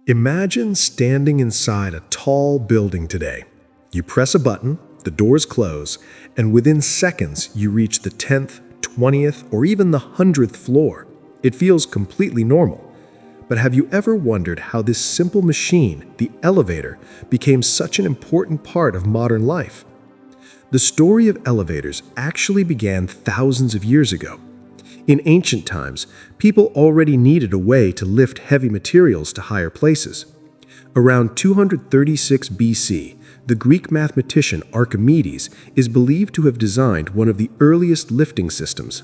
Imagine standing inside a tall building today. You press a button, the doors close, and within seconds you reach the 10th, 20th, or even the 100th floor. It feels completely normal. But have you ever wondered how this simple machine, the elevator, became such an important part of modern life? The story of elevators actually began thousands of years ago. In ancient times, people already needed a way to lift heavy materials to higher places. Around 236 BC, the Greek mathematician Archimedes is believed to have designed one of the earliest lifting systems.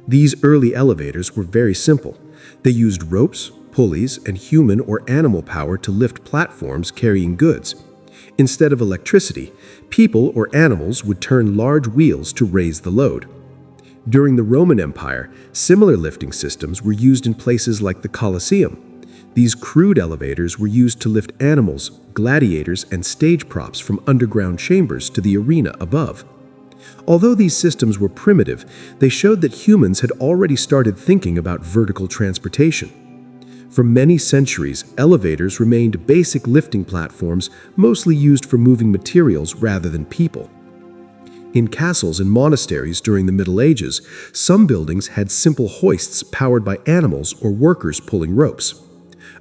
These early elevators were very simple. They used ropes, pulleys, and human or animal power to lift platforms carrying goods. Instead of electricity, people or animals would turn large wheels to raise the load. During the Roman Empire, similar lifting systems were used in places like the Colosseum. These crude elevators were used to lift animals, gladiators, and stage props from underground chambers to the arena above. Although these systems were primitive, they showed that humans had already started thinking about vertical transportation. For many centuries, elevators remained basic lifting platforms mostly used for moving materials rather than people. In castles and monasteries during the Middle Ages, some buildings had simple hoists powered by animals or workers pulling ropes.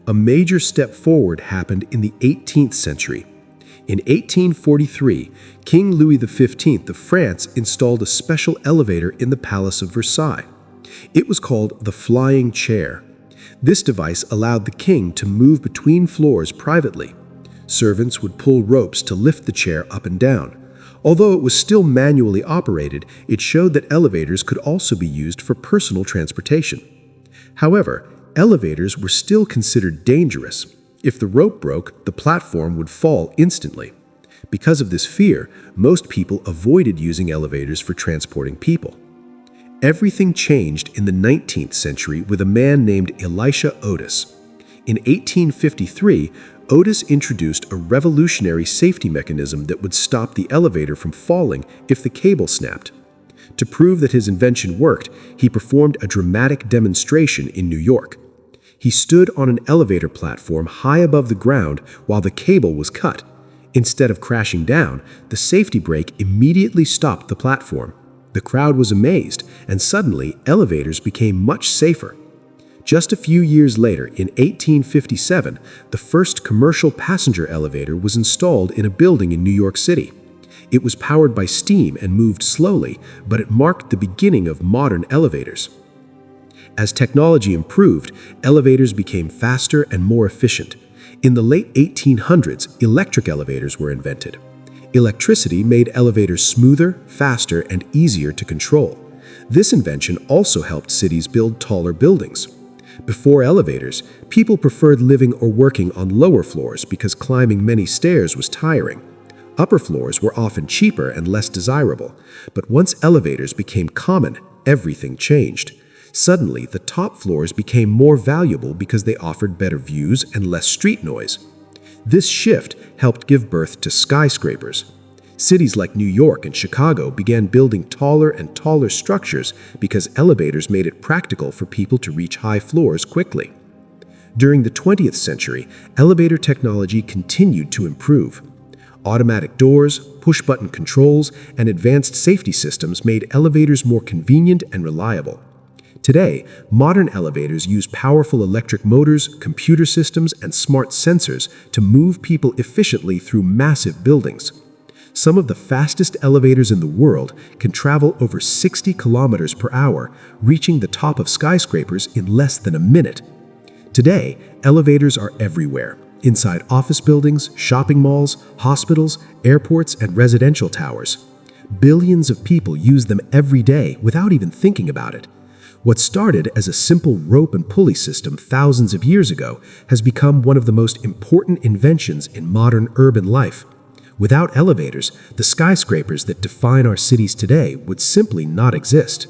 A major step forward happened in the 18th century. In 1843, King Louis XV of France installed a special elevator in the Palace of Versailles. It was called the flying chair. This device allowed the king to move between floors privately. Servants would pull ropes to lift the chair up and down. Although it was still manually operated, it showed that elevators could also be used for personal transportation. However, elevators were still considered dangerous. If the rope broke, the platform would fall instantly. Because of this fear, most people avoided using elevators for transporting people. Everything changed in the 19th century with a man named Elisha Otis. In 1853, Otis introduced a revolutionary safety mechanism that would stop the elevator from falling if the cable snapped. To prove that his invention worked, he performed a dramatic demonstration in New York. He stood on an elevator platform high above the ground while the cable was cut. Instead of crashing down, the safety brake immediately stopped the platform. The crowd was amazed, and suddenly elevators became much safer. Just a few years later, in 1857, the first commercial passenger elevator was installed in a building in New York City. It was powered by steam and moved slowly, but it marked the beginning of modern elevators. As technology improved, elevators became faster and more efficient. In the late 1800s, electric elevators were invented. Electricity made elevators smoother, faster, and easier to control. This invention also helped cities build taller buildings. Before elevators, people preferred living or working on lower floors because climbing many stairs was tiring. Upper floors were often cheaper and less desirable, but once elevators became common, everything changed. Suddenly, the top floors became more valuable because they offered better views and less street noise. This shift helped give birth to skyscrapers. Cities like New York and Chicago began building taller and taller structures because elevators made it practical for people to reach high floors quickly. During the 20th century, elevator technology continued to improve. Automatic doors, push-button controls, and advanced safety systems made elevators more convenient and reliable. Today, modern elevators use powerful electric motors, computer systems, and smart sensors to move people efficiently through massive buildings. Some of the fastest elevators in the world can travel over 60 kilometers per hour, reaching the top of skyscrapers in less than a minute. Today, elevators are everywhere, inside office buildings, shopping malls, hospitals, airports, and residential towers. Billions of people use them every day without even thinking about it. What started as a simple rope and pulley system thousands of years ago has become one of the most important inventions in modern urban life. Without elevators, the skyscrapers that define our cities today would simply not exist.